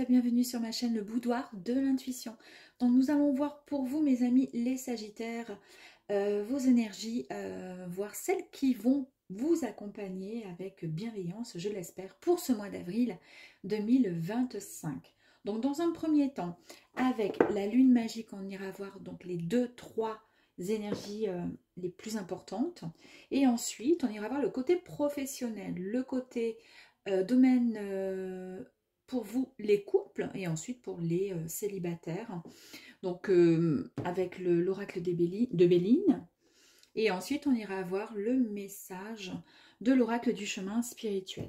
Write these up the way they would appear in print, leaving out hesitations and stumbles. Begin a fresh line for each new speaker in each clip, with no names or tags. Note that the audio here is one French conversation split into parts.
bienvenue sur ma chaîne Le Boudoir de l'Intuition. Donc nous allons voir pour vous mes amis les Sagittaires, vos énergies, voir celles qui vont vous accompagner avec bienveillance, je l'espère, pour ce mois d'avril 2025. Donc dans un premier temps, avec la lune magique, on ira voir donc les 2-3 énergies les plus importantes. Et ensuite, on ira voir le côté professionnel, le côté domaine pour vous les couples et ensuite pour les célibataires. Donc avec l'oracle de Béline. Et ensuite, on ira voir le message de l'oracle du chemin spirituel.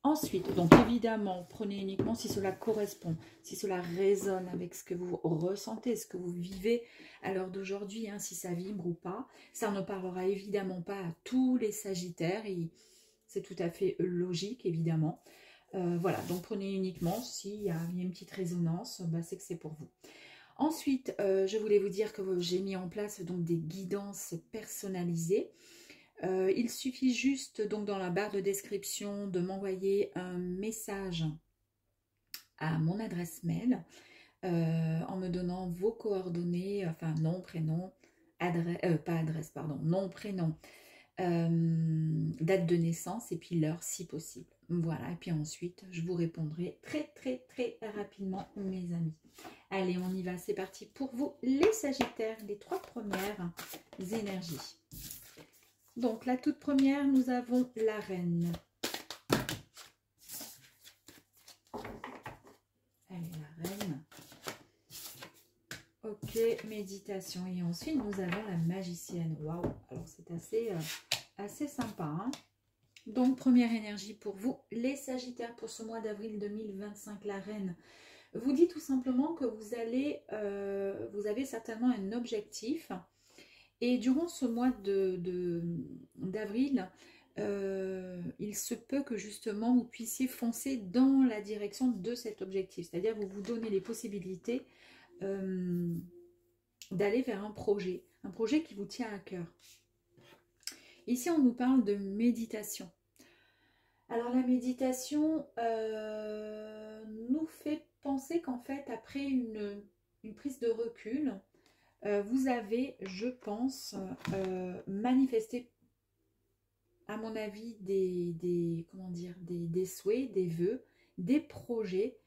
Ensuite, donc évidemment, prenez uniquement si cela correspond, si cela résonne avec ce que vous ressentez, ce que vous vivez à l'heure d'aujourd'hui, hein, si ça vibre ou pas. Ça ne parlera évidemment pas à tous les Sagittaires, et c'est tout à fait logique, évidemment. Voilà, donc prenez uniquement s'il y a une petite résonance, bah, c'est que c'est pour vous. Ensuite, je voulais vous dire que j'ai mis en place donc des guidances personnalisées. Il suffit juste donc dans la barre de description de m'envoyer un message à mon adresse mail en me donnant vos coordonnées, enfin nom, prénom, nom, prénom, date de naissance et puis l'heure si possible. Voilà, et puis ensuite je vous répondrai très rapidement mes amis. Allez, on y va, c'est parti pour vous les Sagittaires, les 3 premières énergies. Donc la toute première, nous avons la reine. Allez, la reine. Ok, méditation. Et ensuite, nous avons la magicienne. Waouh, alors c'est assez sympa. Hein. Donc, première énergie pour vous, les Sagittaires, pour ce mois d'avril 2025, la reine. Vous dit tout simplement que vous avez certainement un objectif. Et durant ce mois d'avril, il se peut que justement vous puissiez foncer dans la direction de cet objectif. C'est-à-dire vous vous donnez les possibilités d'aller vers un projet qui vous tient à cœur. Ici, on nous parle de méditation. Alors la méditation nous fait penser qu'en fait, après une prise de recul, vous avez, je pense, manifesté, à mon avis, des souhaits, des vœux, des projets.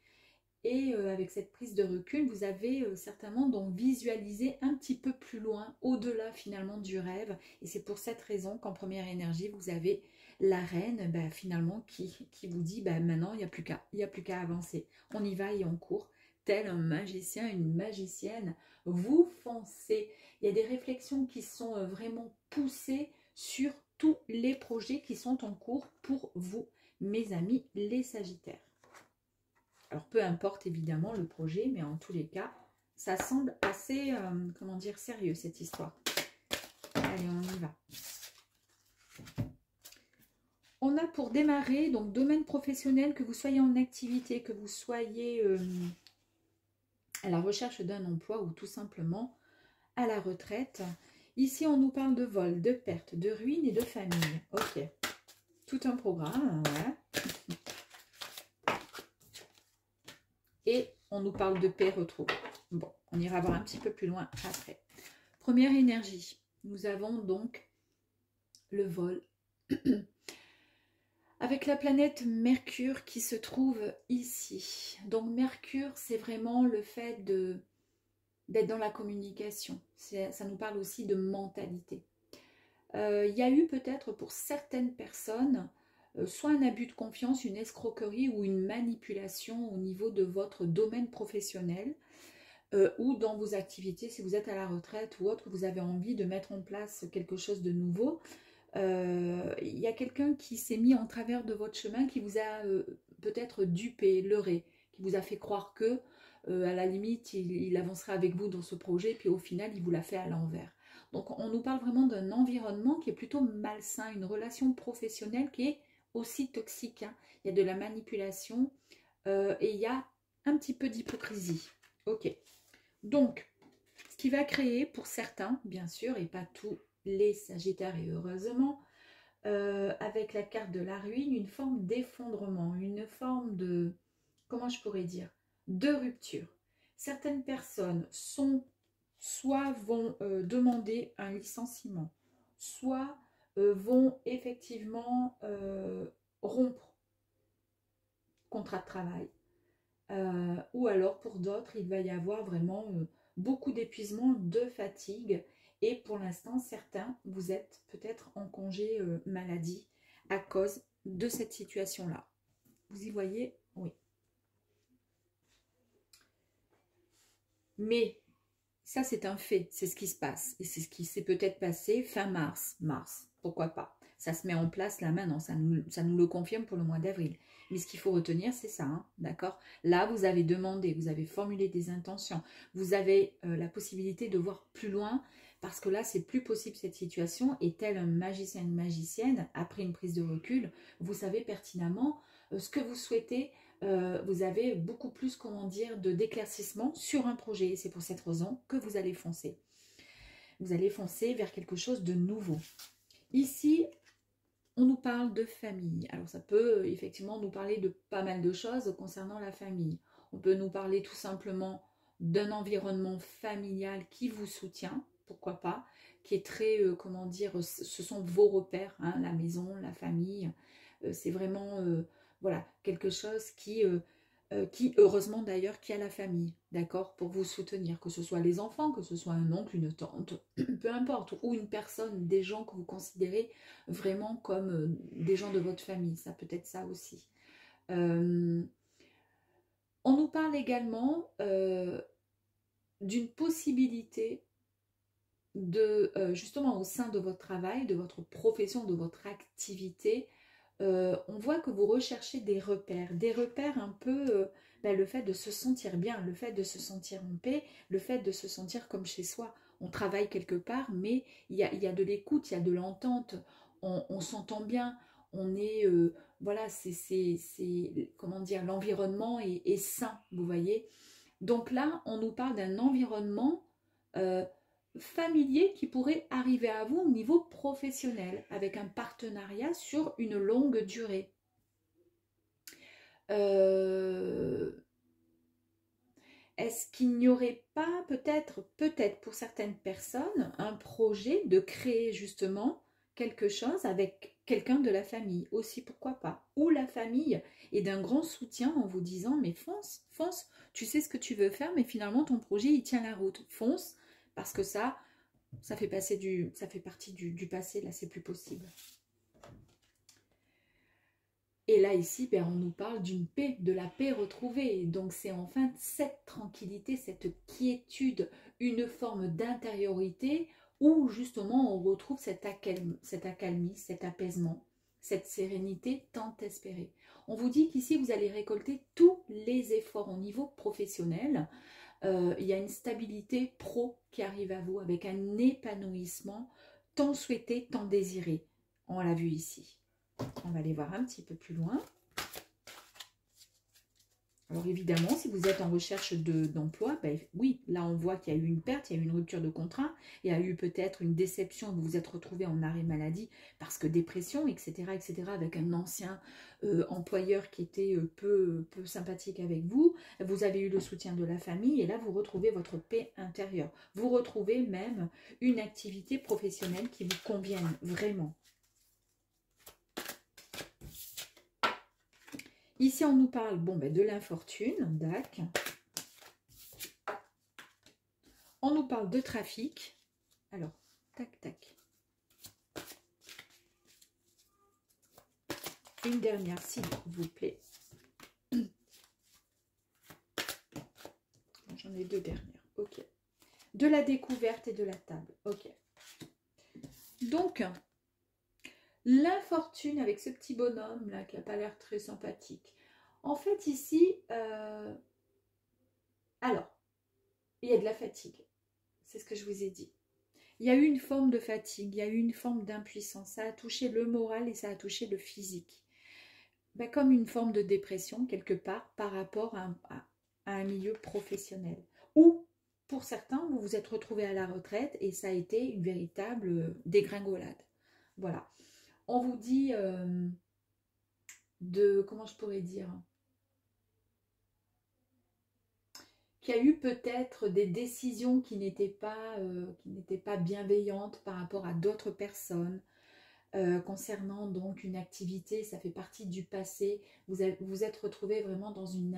Et avec cette prise de recul, vous avez certainement donc visualisé un petit peu plus loin, au-delà finalement du rêve. Et c'est pour cette raison qu'en première énergie, vous avez la reine finalement qui vous dit maintenant, il n'y a plus qu'à avancer. On y va et on court. Tel un magicien, une magicienne, vous foncez. Il y a des réflexions qui sont vraiment poussées sur tous les projets qui sont en cours pour vous, mes amis, les Sagittaires. Alors, peu importe évidemment le projet, mais en tous les cas, ça semble assez, sérieux cette histoire. Allez, on y va. On a pour démarrer, donc, domaine professionnel, que vous soyez en activité, que vous soyez à la recherche d'un emploi ou tout simplement à la retraite. Ici, on nous parle de vol, de perte, de ruine et de famille. Ok, tout un programme, ouais. Et on nous parle de paix retrouvée. Bon, on ira voir un petit peu plus loin après. Première énergie, nous avons donc le vol. Avec la planète Mercure qui se trouve ici. Donc Mercure, c'est vraiment le fait d'être dans la communication. Ça nous parle aussi de mentalité. Il y a eu peut-être pour certaines personnes soit un abus de confiance, une escroquerie ou une manipulation au niveau de votre domaine professionnel ou dans vos activités, si vous êtes à la retraite ou autre, vous avez envie de mettre en place quelque chose de nouveau. Il y a quelqu'un qui s'est mis en travers de votre chemin, qui vous a peut-être dupé, leurré, qui vous a fait croire que, à la limite, il avancerait avec vous dans ce projet, puis au final, il vous l'a fait à l'envers. Donc, on nous parle vraiment d'un environnement qui est plutôt malsain, une relation professionnelle qui est aussi toxique. Hein. Il y a de la manipulation et il y a un petit peu d'hypocrisie. Ok. Donc, ce qui va créer pour certains, bien sûr, et pas tous les Sagittaires, et heureusement, avec la carte de la ruine, une forme d'effondrement, une forme de, comment je pourrais dire, de rupture. Certaines personnes soit vont demander un licenciement, soit vont effectivement rompre contrat de travail. Ou alors pour d'autres, il va y avoir vraiment beaucoup d'épuisement, de fatigue. Et pour l'instant, certains, vous êtes peut-être en congé maladie à cause de cette situation-là. Vous y voyez? Oui. Mais ça, c'est un fait, c'est ce qui se passe. Et c'est ce qui s'est peut-être passé fin mars, pourquoi pas. Ça se met en place là maintenant, ça nous le confirme pour le mois d'avril. Mais ce qu'il faut retenir, c'est ça, hein, d'accord? Là, vous avez demandé, vous avez formulé des intentions, vous avez la possibilité de voir plus loin, parce que là, c'est plus possible cette situation, et tel un magicien, une magicienne, après une prise de recul, vous savez pertinemment ce que vous souhaitez. Vous avez beaucoup plus, comment dire, d'éclaircissement sur un projet. Et c'est pour cette raison que vous allez foncer. Vous allez foncer vers quelque chose de nouveau. Ici, on nous parle de famille. Alors, ça peut effectivement nous parler de pas mal de choses concernant la famille. On peut nous parler tout simplement d'un environnement familial qui vous soutient, pourquoi pas, qui est très, comment dire, ce sont vos repères, hein, la maison, la famille. C'est vraiment, voilà, quelque chose qui, heureusement d'ailleurs, qui a la famille, d'accord, pour vous soutenir, que ce soit les enfants, que ce soit un oncle, une tante, peu importe, ou une personne, des gens que vous considérez vraiment comme des gens de votre famille, ça peut être ça aussi. On nous parle également d'une possibilité de, justement au sein de votre travail, de votre profession, de votre activité, on voit que vous recherchez des repères un peu, le fait de se sentir bien, le fait de se sentir en paix, le fait de se sentir comme chez soi. On travaille quelque part, mais il y a de l'écoute, il y a de l'entente, on s'entend bien, on est, voilà, comment dire, l'environnement est sain, vous voyez. Donc là, on nous parle d'un environnement familier qui pourrait arriver à vous au niveau professionnel, avec un partenariat sur une longue durée. Est-ce qu'il n'y aurait pas peut-être pour certaines personnes, un projet de créer justement quelque chose avec quelqu'un de la famille aussi, pourquoi pas? Ou la famille est d'un grand soutien en vous disant mais fonce, fonce, tu sais ce que tu veux faire, mais finalement ton projet il tient la route, fonce, parce que ça fait partie du passé, là c'est plus possible. Et là, ici, on nous parle d'une paix, de la paix retrouvée. Donc, c'est enfin cette tranquillité, cette quiétude, une forme d'intériorité où, justement, on retrouve cette accalmie, cet apaisement, cette sérénité tant espérée. On vous dit qu'ici, vous allez récolter tous les efforts au niveau professionnel. Il y a une stabilité pro qui arrive à vous avec un épanouissement tant souhaité, tant désiré. On l'a vu ici. On va aller voir un petit peu plus loin. Alors évidemment, si vous êtes en recherche d'emploi, oui, là on voit qu'il y a eu une perte, il y a eu une rupture de contrat, il y a eu peut-être une déception, vous vous êtes retrouvé en arrêt maladie parce que dépression, etc., avec un ancien employeur qui était peu sympathique avec vous. Vous avez eu le soutien de la famille et là vous retrouvez votre paix intérieure. Vous retrouvez même une activité professionnelle qui vous convienne vraiment. Ici, on nous parle de l'infortune, dac. On nous parle de trafic. Alors, tac, tac. Une dernière, s'il vous plaît. J'en ai deux dernières. Ok. De la découverte et de la table. Ok. Donc, l'infortune avec ce petit bonhomme là qui n'a pas l'air très sympathique. En fait, ici, alors, il y a de la fatigue. C'est ce que je vous ai dit. Il y a eu une forme de fatigue, il y a eu une forme d'impuissance. Ça a touché le moral et ça a touché le physique. Comme une forme de dépression, quelque part, par rapport à un milieu professionnel. Ou, pour certains, vous vous êtes retrouvés à la retraite et ça a été une véritable dégringolade. Voilà. On vous dit comment je pourrais dire, qu'il y a eu peut-être des décisions qui n'étaient pas bienveillantes par rapport à d'autres personnes. Concernant donc une activité, ça fait partie du passé. Vous êtes retrouvé vraiment dans une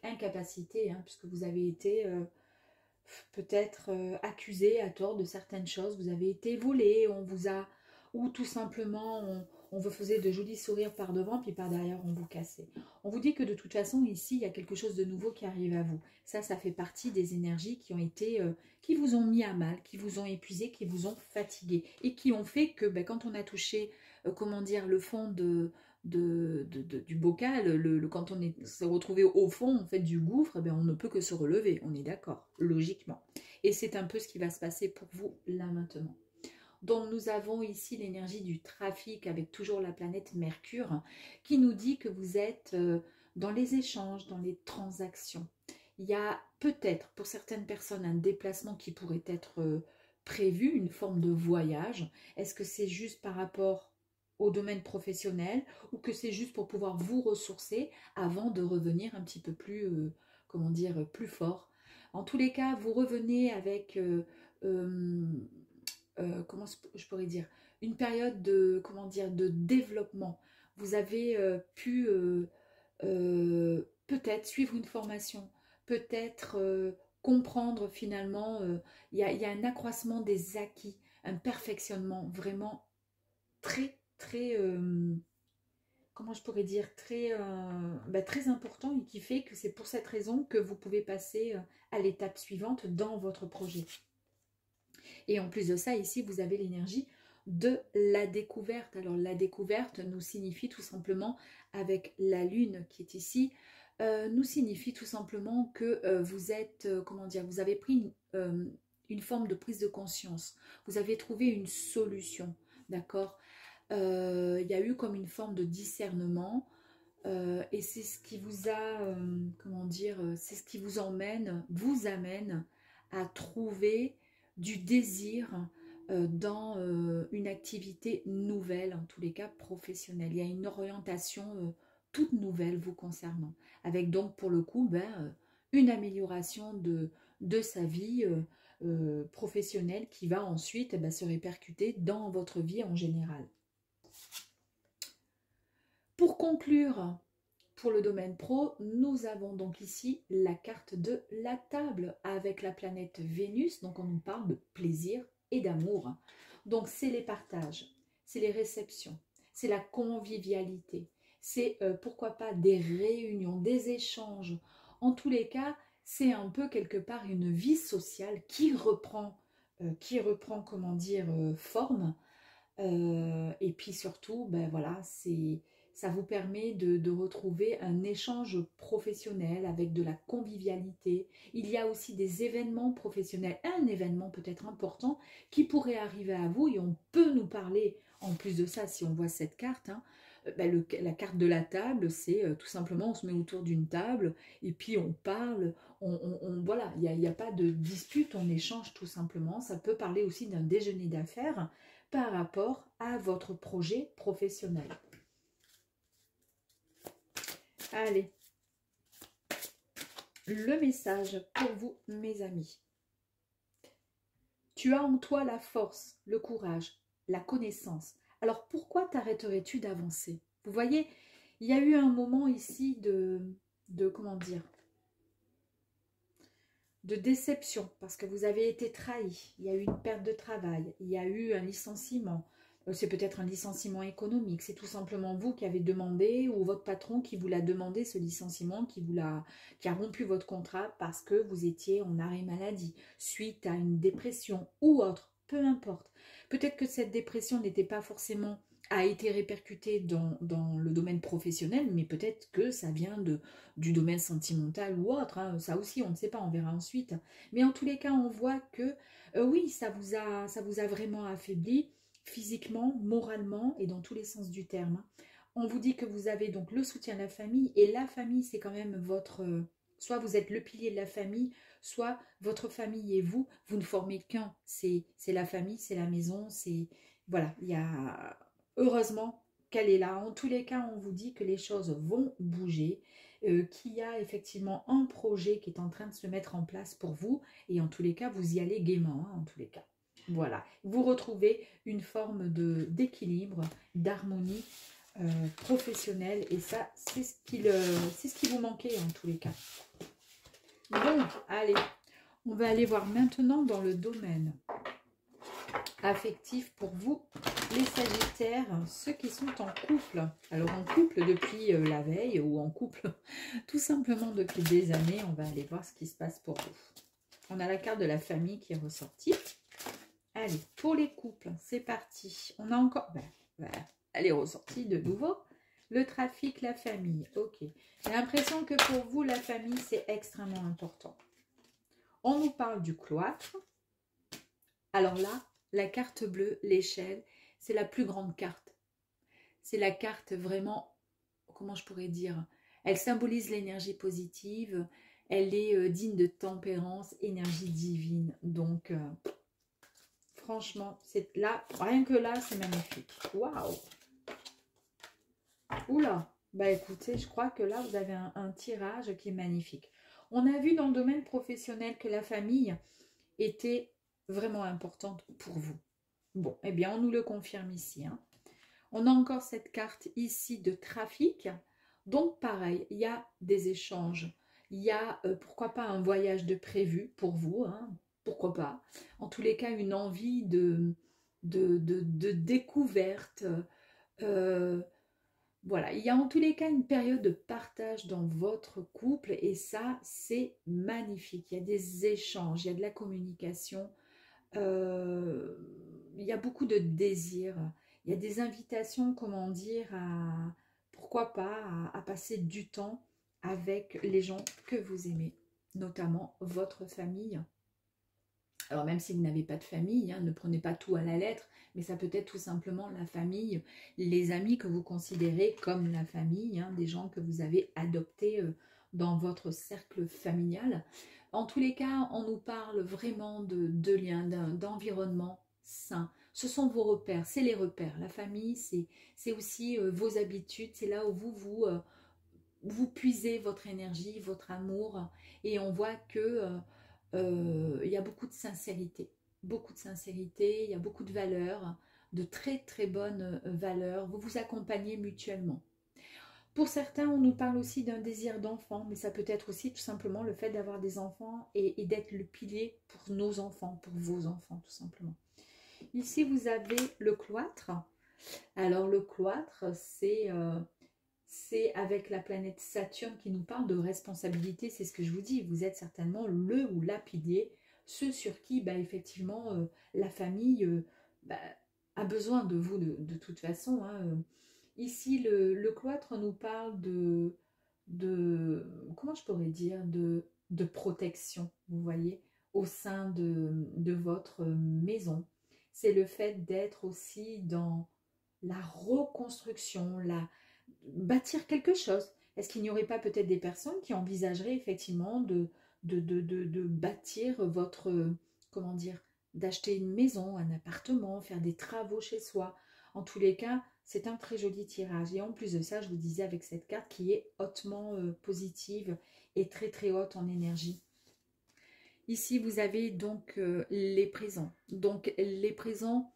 incapacité, hein, puisque vous avez été peut-être accusé à tort de certaines choses. Vous avez été volé, on vous a, ou tout simplement on vous faisait de jolis sourires par devant, puis par derrière on vous cassait. On vous dit que de toute façon ici il y a quelque chose de nouveau qui arrive à vous. Ça fait partie des énergies qui ont été, qui vous ont mis à mal, qui vous ont épuisé, qui vous ont fatigué et qui ont fait que ben, quand on a touché, comment dire, le fond du bocal, quand on s'est retrouvé au fond en fait du gouffre, ben, on ne peut que se relever, on est d'accord, logiquement. Et c'est un peu ce qui va se passer pour vous là maintenant. Donc nous avons ici l'énergie du trafic avec toujours la planète Mercure qui nous dit que vous êtes dans les échanges, dans les transactions. Il y a peut-être pour certaines personnes un déplacement qui pourrait être prévu, une forme de voyage. Est-ce que c'est juste par rapport au domaine professionnel ou que c'est juste pour pouvoir vous ressourcer avant de revenir un petit peu plus, comment dire, plus fort. En tous les cas, vous revenez avec, comment je pourrais dire, une période de, comment dire, de développement. Vous avez pu peut-être suivre une formation, peut-être comprendre finalement, il y a un accroissement des acquis, un perfectionnement vraiment très, comment je pourrais dire, très important et qui fait que c'est pour cette raison que vous pouvez passer à l'étape suivante dans votre projet. Et en plus de ça, ici, vous avez l'énergie de la découverte. Alors, la découverte nous signifie tout simplement, avec la lune qui est ici, nous signifie tout simplement que vous êtes, comment dire, vous avez pris une forme de prise de conscience. Vous avez trouvé une solution, d'accord? Il y a eu comme une forme de discernement et c'est ce qui vous a, comment dire, c'est ce qui vous amène à trouver du désir dans une activité nouvelle, en tous les cas professionnelle. Il y a une orientation toute nouvelle vous concernant, avec donc pour le coup une amélioration de sa vie professionnelle qui va ensuite se répercuter dans votre vie en général. Pour conclure, pour le domaine pro, nous avons donc ici la carte de la table avec la planète Vénus. Donc on nous parle de plaisir et d'amour. Donc c'est les partages, c'est les réceptions, c'est la convivialité, c'est pourquoi pas des réunions, des échanges. En tous les cas, c'est un peu quelque part une vie sociale qui reprend comment dire, forme. Et puis surtout, voilà, ça vous permet de retrouver un échange professionnel avec de la convivialité. Il y a aussi des événements professionnels, un événement peut-être important qui pourrait arriver à vous et on peut nous parler, en plus de ça, si on voit cette carte, hein, la carte de la table, c'est tout simplement on se met autour d'une table et puis on parle, voilà, il n'y a pas de dispute, on échange tout simplement. Ça peut parler aussi d'un déjeuner d'affaires par rapport à votre projet professionnel. Allez, le message pour vous, mes amis. Tu as en toi la force, le courage, la connaissance. Alors pourquoi t'arrêterais-tu d'avancer? Vous voyez, il y a eu un moment ici de comment dire, de déception, parce que vous avez été trahi, il y a eu une perte de travail, il y a eu un licenciement, c'est peut-être un licenciement économique, c'est tout simplement vous qui avez demandé ou votre patron qui vous l'a demandé ce licenciement, qui a rompu votre contrat parce que vous étiez en arrêt maladie, suite à une dépression ou autre, peu importe. Peut-être que cette dépression n'était pas forcément a été répercutée dans le domaine professionnel, mais peut-être que ça vient du domaine sentimental ou autre, hein. Ça aussi on ne sait pas, on verra ensuite. Mais en tous les cas, on voit que oui, ça vous a vraiment affaibli physiquement, moralement et dans tous les sens du terme. On vous dit que vous avez donc le soutien de la famille et la famille c'est quand même votre... soit vous êtes le pilier de la famille, soit votre famille et vous ne formez qu'un. C'est la famille, c'est la maison, c'est... Voilà, il y a... Heureusement qu'elle est là. En tous les cas, on vous dit que les choses vont bouger. qui a effectivement un projet qui est en train de se mettre en place pour vous. Et en tous les cas, vous y allez gaiement, hein, en tous les cas. Voilà, vous retrouvez une forme d'équilibre, d'harmonie professionnelle. Et ça, c'est ce qui vous manquait en tous les cas. Bon, allez, on va aller voir maintenant dans le domaine affectif pour vous, les Sagittaires, ceux qui sont en couple. Alors en couple depuis la veille ou en couple tout simplement depuis des années. On va aller voir ce qui se passe pour vous. On a la carte de la famille qui est ressortie. Allez, pour les couples, c'est parti. On a encore... elle est ressortie de nouveau. Le trafic, la famille. Ok. J'ai l'impression que pour vous, la famille, c'est extrêmement important. On nous parle du cloître. Alors là, la carte bleue, l'échelle, c'est la plus grande carte. C'est la carte vraiment, comment je pourrais dire, elle symbolise l'énergie positive, elle est digne de tempérance, énergie divine. Donc, franchement, c'est là, rien que là, c'est magnifique. Waouh! Oula! Bah écoutez, je crois que là, vous avez un tirage qui est magnifique. On a vu dans le domaine professionnel que la famille était vraiment importante pour vous. Bon, eh bien, on nous le confirme ici. Hein. On a encore cette carte ici de trafic. Donc, pareil, il y a des échanges. Il y a, pourquoi pas, un voyage de prévu pour vous. Hein, pourquoi pas. En tous les cas, une envie de découverte. Voilà, il y a en tous les cas une période de partage dans votre couple. Et ça, c'est magnifique. Il y a des échanges, il y a de la communication. Il y a beaucoup de désirs, il y a des invitations, comment dire, pourquoi pas, à passer du temps avec les gens que vous aimez, notamment votre famille. Alors même si vous n'avez pas de famille, hein, ne prenez pas tout à la lettre, mais ça peut être tout simplement la famille, les amis que vous considérez comme la famille, hein, des gens que vous avez adoptés dans votre cercle familial. En tous les cas, on nous parle vraiment de liens, d'environnement sain. Ce sont vos repères, c'est les repères. La famille, c'est aussi vos habitudes, c'est là où vous puisez votre énergie, votre amour. Et on voit que il y a beaucoup de sincérité. Beaucoup de sincérité, il y a beaucoup de valeurs, de très très bonnes valeurs. Vous vous accompagnez mutuellement. Pour certains, on nous parle aussi d'un désir d'enfant, mais ça peut être aussi tout simplement le fait d'avoir des enfants et d'être le pilier pour nos enfants, pour vos enfants tout simplement. Ici, vous avez le cloître. Alors le cloître, c'est avec la planète Saturne qui nous parle de responsabilité. C'est ce que je vous dis, vous êtes certainement le ou la pilier, ceux sur qui effectivement la famille a besoin de vous de toute façon. Hein. Ici, le cloître nous parle comment je pourrais dire, de protection, vous voyez, au sein de votre maison. C'est le fait d'être aussi dans la reconstruction, bâtir quelque chose. Est-ce qu'il n'y aurait pas peut-être des personnes qui envisageraient effectivement de bâtir votre, comment dire, d'acheter une maison, un appartement, faire des travaux chez soi. En tous les cas, c'est un très joli tirage. Et en plus de ça, je vous disais avec cette carte qui est hautement positive et très très haute en énergie. Ici, vous avez donc les présents. Donc les présents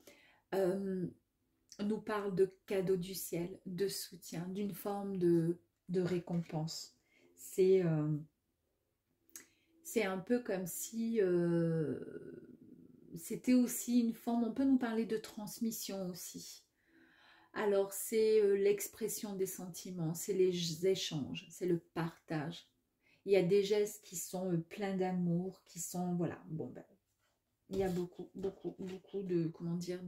nous parlent de cadeaux du ciel, de soutien, d'une forme de récompense. C'est un peu comme si c'était aussi une forme, on peut nous parler de transmission aussi. Alors, c'est l'expression des sentiments, c'est les échanges, c'est le partage. Il y a des gestes qui sont pleins d'amour, qui sont, voilà, bon, il y a beaucoup de, comment dire,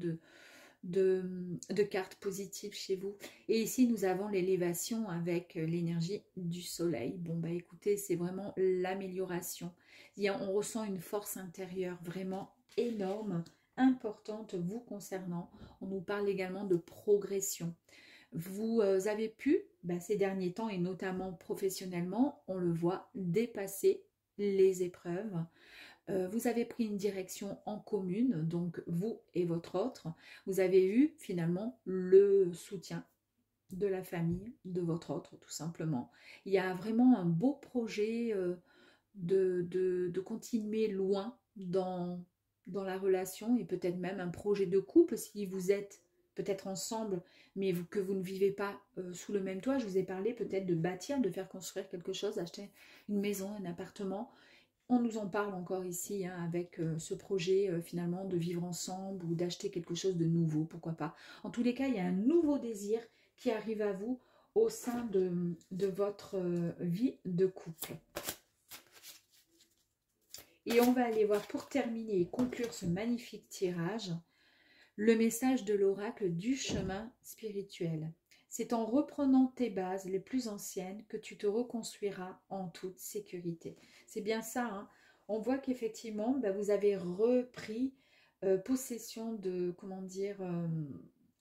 de cartes positives chez vous. Et ici, nous avons l'élévation avec l'énergie du soleil. Bon, écoutez, c'est vraiment l'amélioration. On ressent une force intérieure vraiment énorme, importante vous concernant. On nous parle également de progression. Vous avez pu, ces derniers temps, et notamment professionnellement, on le voit, dépasser les épreuves. Vous avez pris une direction en commune, donc vous et votre autre. Vous avez eu finalement le soutien de la famille, de votre autre, tout simplement. Il y a vraiment un beau projet de continuer loin dans la relation et peut-être même un projet de couple si vous êtes peut-être ensemble, mais que vous ne vivez pas sous le même toit. Je vous ai parlé peut-être de bâtir, de faire construire quelque chose, d'acheter une maison, un appartement. On nous en parle encore ici hein, avec ce projet finalement de vivre ensemble ou d'acheter quelque chose de nouveau, pourquoi pas. En tous les cas, il y a un nouveau désir qui arrive à vous au sein de votre vie de couple. Et on va aller voir pour terminer et conclure ce magnifique tirage, le message de l'oracle du chemin spirituel. C'est en reprenant tes bases les plus anciennes que tu te reconstruiras en toute sécurité. C'est bien ça, hein. On voit qu'effectivement, vous avez repris possession de, comment dire,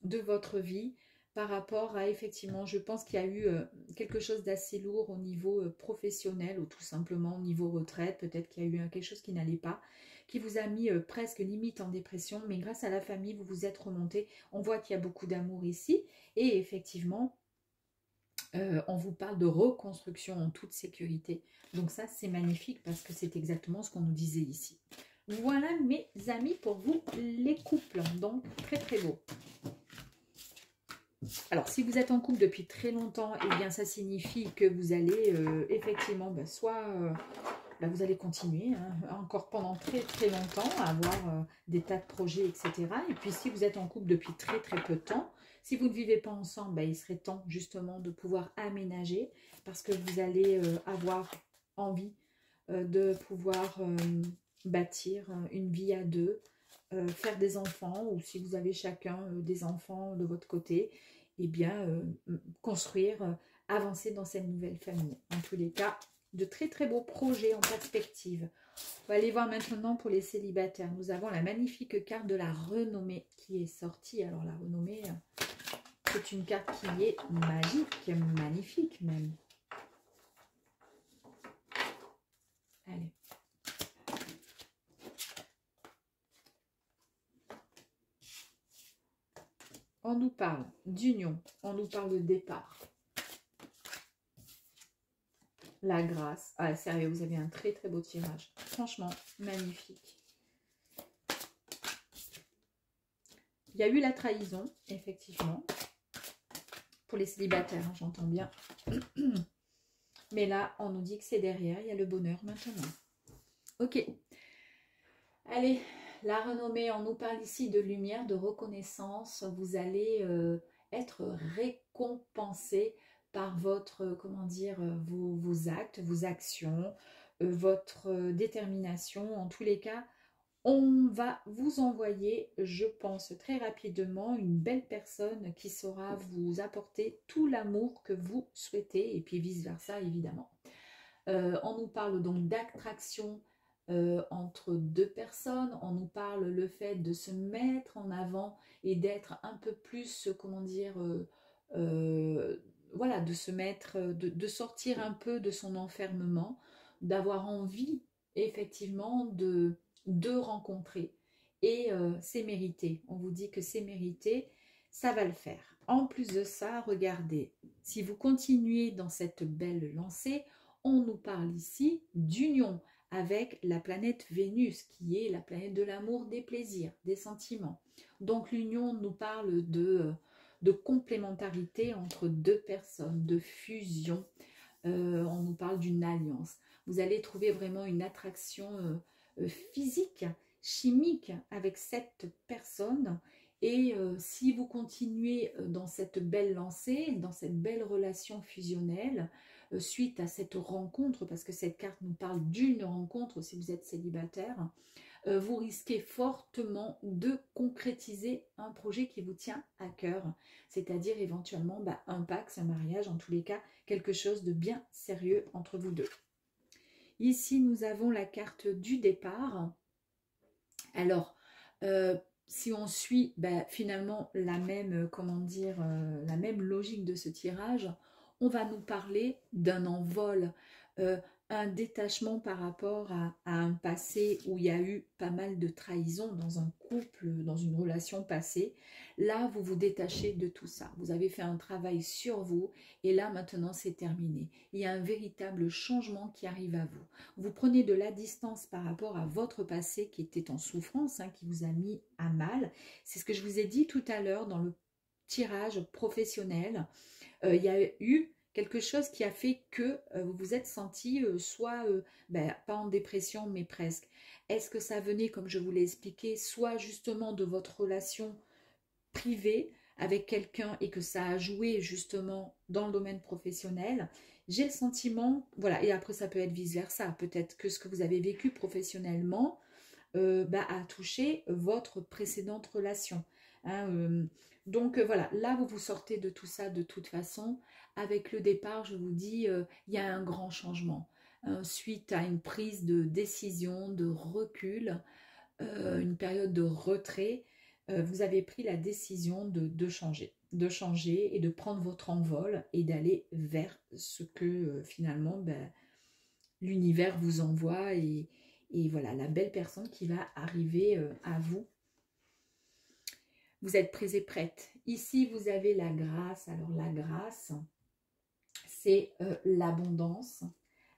de votre vie par rapport à, effectivement, je pense qu'il y a eu quelque chose d'assez lourd au niveau professionnel ou tout simplement au niveau retraite. Peut-être qu'il y a eu quelque chose qui n'allait pas, qui vous a mis presque limite en dépression, mais grâce à la famille, vous vous êtes remonté. On voit qu'il y a beaucoup d'amour ici et effectivement, on vous parle de reconstruction en toute sécurité. Donc ça, c'est magnifique parce que c'est exactement ce qu'on nous disait ici. Voilà mes amis pour vous les couples, donc très très beau. Alors, si vous êtes en couple depuis très longtemps, eh bien, ça signifie que vous allez effectivement, soit vous allez continuer hein, encore pendant très très longtemps à avoir des tas de projets, etc. Et puis, si vous êtes en couple depuis très très peu de temps, si vous ne vivez pas ensemble, il serait temps justement de pouvoir aménager parce que vous allez avoir envie de pouvoir bâtir une vie à deux, faire des enfants, ou si vous avez chacun des enfants de votre côté, eh bien, construire, avancer dans cette nouvelle famille. En tous les cas, de très très beaux projets en perspective. On va aller voir maintenant pour les célibataires. Nous avons la magnifique carte de la renommée qui est sortie. Alors la renommée, c'est une carte qui est magique, magnifique même. Allez. On nous parle d'union, on nous parle de départ. La grâce. Ah, sérieux, vous avez un très très beau tirage. Franchement, magnifique. Il y a eu la trahison, effectivement. Pour les célibataires, hein, j'entends bien. Mais là, on nous dit que c'est derrière. Il y a le bonheur maintenant. Ok. Allez, la renommée, on nous parle ici de lumière, de reconnaissance. Vous allez être récompensé par votre, comment dire, vos actes, vos actions, votre détermination. En tous les cas, on va vous envoyer, je pense, très rapidement une belle personne qui saura vous apporter tout l'amour que vous souhaitez et puis vice-versa, évidemment. On nous parle donc d'attraction entre deux personnes. On nous parle le fait de se mettre en avant et d'être un peu plus, comment dire, voilà, de se mettre, de sortir un peu de son enfermement, d'avoir envie effectivement de rencontrer. Et c'est mérité. On vous dit que c'est mérité, ça va le faire. En plus de ça, regardez, si vous continuez dans cette belle lancée, on nous parle ici d'union avec la planète Vénus, qui est la planète de l'amour, des plaisirs, des sentiments. Donc l'union nous parle de complémentarité entre deux personnes, de fusion. On nous parle d'une alliance. Vous allez trouver vraiment une attraction physique, chimique avec cette personne. Et si vous continuez dans cette belle lancée, dans cette belle relation fusionnelle, suite à cette rencontre, parce que cette carte nous parle d'une rencontre si vous êtes célibataire, vous risquez fortement de concrétiser un projet qui vous tient à cœur, c'est-à-dire éventuellement un pax, un mariage, en tous les cas, quelque chose de bien sérieux entre vous deux. Ici, nous avons la carte du départ. Alors, si on suit finalement la même, comment dire, la même logique de ce tirage, on va nous parler d'un envol, un détachement par rapport à un passé où il y a eu pas mal de trahison dans un couple, dans une relation passée. Là, vous vous détachez de tout ça. Vous avez fait un travail sur vous et là, maintenant, c'est terminé. Il y a un véritable changement qui arrive à vous. Vous prenez de la distance par rapport à votre passé qui était en souffrance, hein, qui vous a mis à mal. C'est ce que je vous ai dit tout à l'heure dans le tirage professionnel. Il y a eu quelque chose qui a fait que vous vous êtes senti soit, pas en dépression, mais presque. Est-ce que ça venait, comme je vous l'ai expliqué, soit justement de votre relation privée avec quelqu'un et que ça a joué justement dans le domaine professionnel? J'ai le sentiment, voilà, et après ça peut être vice-versa, peut-être que ce que vous avez vécu professionnellement a touché votre précédente relation. Hein, donc voilà, là vous vous sortez de tout ça de toute façon. Avec le départ, je vous dis, il y a un grand changement. Suite à une prise de décision, de recul, une période de retrait, vous avez pris la décision de changer et de prendre votre envol et d'aller vers ce que finalement l'univers vous envoie et voilà, la belle personne qui va arriver à vous. Vous êtes prêts et prêtes. Ici, vous avez la grâce. Alors, la grâce, c'est l'abondance.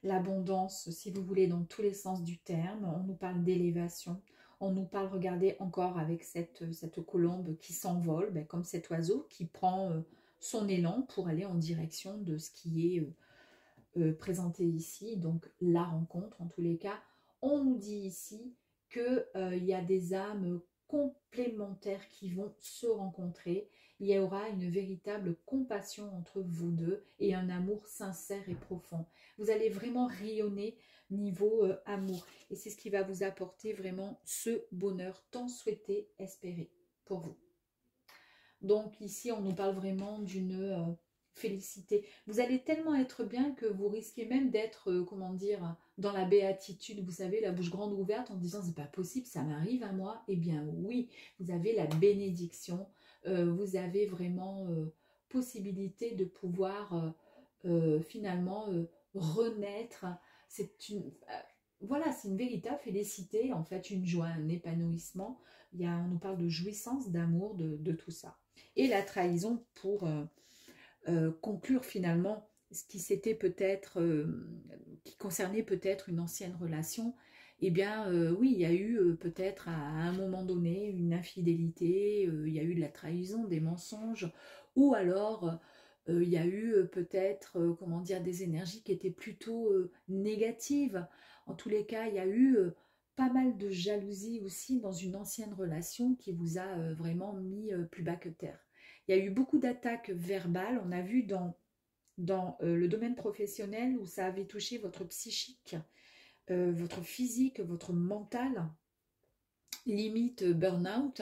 L'abondance, si vous voulez, dans tous les sens du terme. On nous parle d'élévation. On nous parle, regardez, encore avec cette colombe qui s'envole, comme cet oiseau qui prend son élan pour aller en direction de ce qui est présenté ici. Donc, la rencontre, en tous les cas. On nous dit ici qu'il y a des âmes complémentaires qui vont se rencontrer. Il y aura une véritable compassion entre vous deux et un amour sincère et profond. Vous allez vraiment rayonner niveau amour. Et c'est ce qui va vous apporter vraiment ce bonheur tant souhaité, espéré pour vous. Donc ici, on nous parle vraiment d'une félicité. Vous allez tellement être bien que vous risquez même d'être, comment dire, dans la béatitude, vous savez, la bouche grande ouverte en disant c'est pas possible, ça m'arrive à moi. Eh bien oui, vous avez la bénédiction, vous avez vraiment possibilité de pouvoir finalement renaître. C'est une, voilà, c'est une véritable félicité, en fait, une joie, un épanouissement. On nous parle de jouissance, d'amour, de tout ça. Et la trahison pour conclure finalement ce qui s'était peut-être, qui concernait peut-être une ancienne relation. Eh bien, oui, il y a eu peut-être à un moment donné une infidélité, il y a eu de la trahison, des mensonges, ou alors il y a eu peut-être, comment dire, des énergies qui étaient plutôt négatives. En tous les cas, il y a eu pas mal de jalousie aussi dans une ancienne relation qui vous a vraiment mis plus bas que terre. Il y a eu beaucoup d'attaques verbales, on a vu dans le domaine professionnel où ça avait touché votre psychique, votre physique, votre mental, limite burn-out,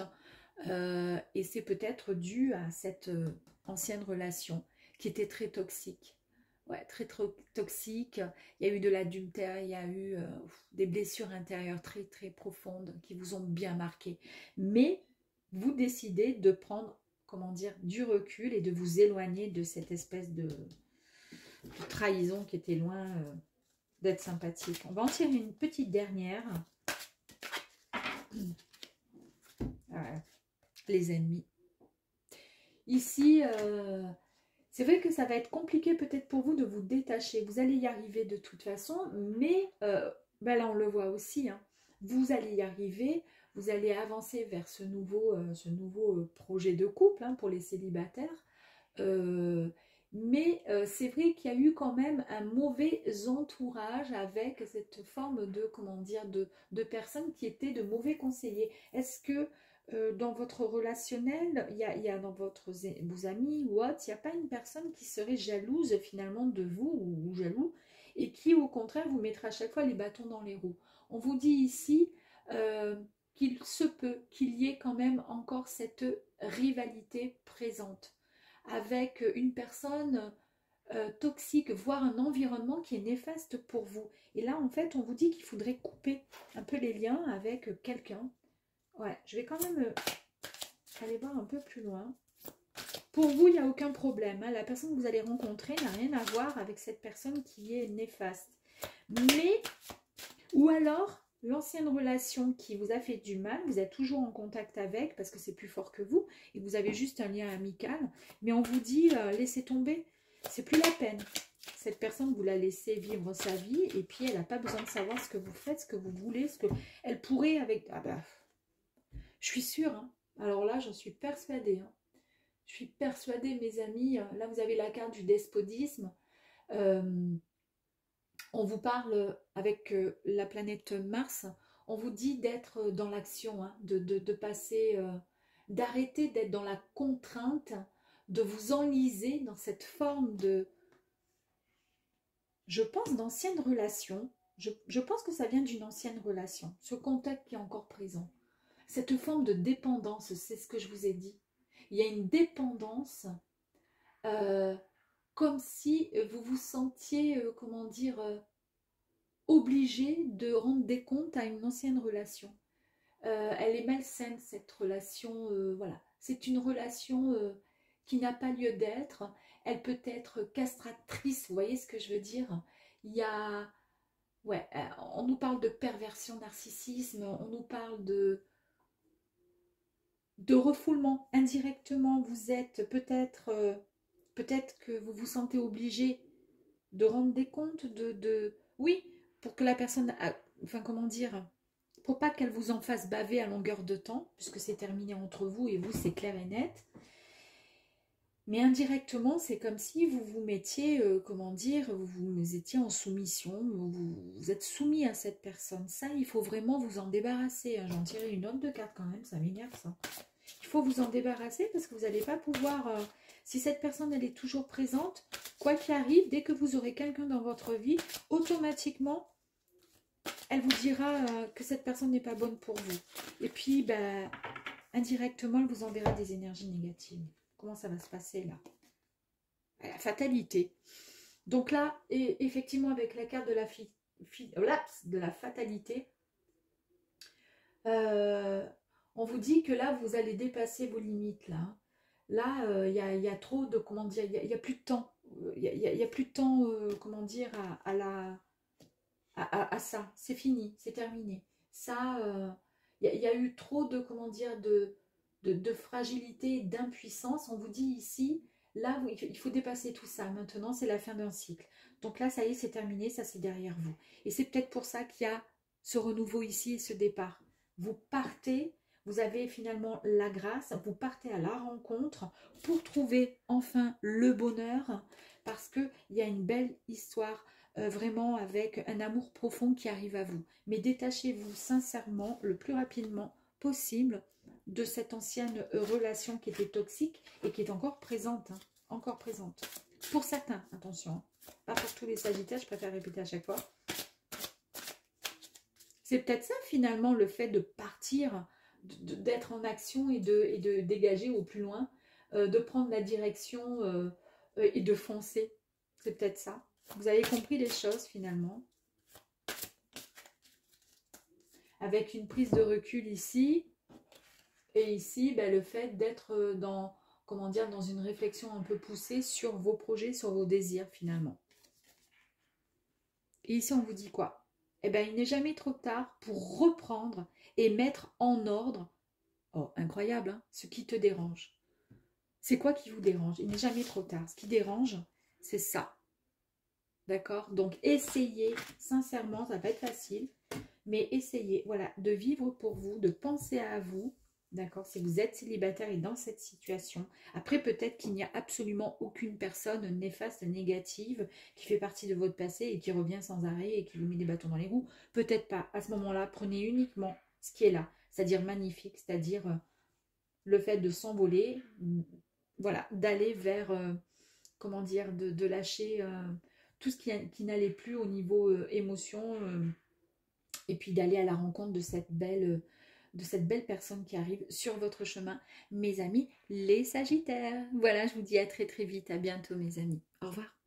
et c'est peut-être dû à cette ancienne relation qui était très toxique. Ouais, très toxique. Il y a eu de l'adultère, il y a eu des blessures intérieures très très profondes qui vous ont bien marqué. Mais vous décidez de prendre, comment dire, du recul et de vous éloigner de cette espèce de trahison qui était loin d'être sympathique. On va en tirer une petite dernière. Les ennemis. Ici, c'est vrai que ça va être compliqué peut-être pour vous de vous détacher. Vous allez y arriver de toute façon, mais là on le voit aussi. Hein, vous allez y arriver, vous allez avancer vers ce nouveau projet de couple hein, pour les célibataires. Mais c'est vrai qu'il y a eu quand même un mauvais entourage avec cette forme de, comment dire, de personnes qui étaient de mauvais conseillers. Est-ce que dans votre relationnel, il y a dans vos amis ou autres, il n'y a pas une personne qui serait jalouse finalement de vous ou jaloux et qui au contraire vous mettra à chaque fois les bâtons dans les roues? On vous dit ici qu'il se peut qu'il y ait quand même encore cette rivalité présente avec une personne toxique, voire un environnement qui est néfaste pour vous. Et là, en fait, on vous dit qu'il faudrait couper un peu les liens avec quelqu'un. Ouais, je vais quand même aller voir un peu plus loin. Pour vous, il n'y a aucun problème. Hein. La personne que vous allez rencontrer n'a rien à voir avec cette personne qui est néfaste. Mais, ou alors, l'ancienne relation qui vous a fait du mal, vous êtes toujours en contact avec, parce que c'est plus fort que vous, et vous avez juste un lien amical, mais on vous dit, laissez tomber, c'est plus la peine. Cette personne, vous la laissez vivre sa vie, et puis elle n'a pas besoin de savoir ce que vous faites, ce que vous voulez, ce que elle pourrait avec... Ah bah, je suis sûre, hein. Alors là, j'en suis persuadée, hein. Je suis persuadée, mes amis, là vous avez la carte du despotisme. On vous parle avec la planète Mars, on vous dit d'être dans l'action, hein, de passer, d'arrêter d'être dans la contrainte, de vous enliser dans cette forme de, je pense, d'ancienne relation. Je pense que ça vient d'une ancienne relation, ce contact qui est encore présent. Cette forme de dépendance, c'est ce que je vous ai dit. Il y a une dépendance, comme si vous vous sentiez, comment dire, obligé de rendre des comptes à une ancienne relation. Elle est malsaine, cette relation, voilà. C'est une relation qui n'a pas lieu d'être. Elle peut être castratrice, vous voyez ce que je veux dire? Il y a... Ouais, on nous parle de perversion, narcissisme, on nous parle de refoulement. Indirectement, vous êtes peut-être... peut-être que vous vous sentez obligé de rendre des comptes, oui, pour que la personne... Enfin, comment dire? Pour pas qu'elle vous en fasse baver à longueur de temps, puisque c'est terminé entre vous et vous, c'est clair et net. Mais indirectement, c'est comme si vous vous mettiez, comment dire, vous étiez en soumission, vous êtes soumis à cette personne. Ça, il faut vraiment vous en débarrasser, hein. J'en tirais une autre de carte quand même, ça m'énerve ça. Il faut vous en débarrasser parce que vous n'allez pas pouvoir... si cette personne, elle est toujours présente, quoi qu'il arrive, dès que vous aurez quelqu'un dans votre vie, automatiquement, elle vous dira que cette personne n'est pas bonne pour vous. Et puis, ben, indirectement, elle vous enverra des énergies négatives. Comment ça va se passer là? La fatalité. Donc là, et effectivement, avec la carte de la fatalité, on vous dit que là, vous allez dépasser vos limites. Là, il y a trop de, comment dire, il y a plus de temps. Il y a plus de temps, comment dire, à ça. C'est fini, c'est terminé. Ça, il y a eu trop de, comment dire, de fragilité, d'impuissance. On vous dit ici, là, il faut dépasser tout ça. Maintenant, c'est la fin d'un cycle. Donc là, ça y est, c'est terminé, ça c'est derrière vous. Et c'est peut-être pour ça qu'il y a ce renouveau ici et ce départ. Vous partez, vous avez finalement la grâce, vous partez à la rencontre pour trouver enfin le bonheur, parce qu'il y a une belle histoire, vraiment avec un amour profond qui arrive à vous. Mais détachez-vous sincèrement, le plus rapidement possible, de cette ancienne relation qui était toxique et qui est encore présente, hein, encore présente. Pour certains, attention, hein, pas pour tous les Sagittaires, je préfère répéter à chaque fois. C'est peut-être ça finalement le fait de partir, d'être en action et de dégager au plus loin, de prendre la direction et de foncer. C'est peut-être ça. Vous avez compris les choses finalement. Avec une prise de recul ici. Et ici, ben, le fait d'être dans, comment dire, dans une réflexion un peu poussée sur vos projets, sur vos désirs finalement. Et ici, on vous dit quoi? Eh bien, il n'est jamais trop tard pour reprendre et mettre en ordre, oh, incroyable, hein, ce qui te dérange. C'est quoi qui vous dérange? Il n'est jamais trop tard. Ce qui dérange, c'est ça. D'accord? Donc, essayez, sincèrement, ça va être facile, mais essayez, voilà, de vivre pour vous, de penser à vous. D'accord, si vous êtes célibataire et dans cette situation, après peut-être qu'il n'y a absolument aucune personne néfaste, négative, qui fait partie de votre passé et qui revient sans arrêt et qui vous met des bâtons dans les roues. Peut-être pas. À ce moment-là, prenez uniquement ce qui est là, c'est-à-dire magnifique, c'est-à-dire le fait de s'envoler, voilà, d'aller vers, comment dire, de lâcher tout ce qui n'allait plus au niveau émotion, et puis d'aller à la rencontre de cette belle personne qui arrive sur votre chemin, mes amis, les Sagittaires. Voilà, je vous dis à très très vite, à bientôt mes amis. Au revoir.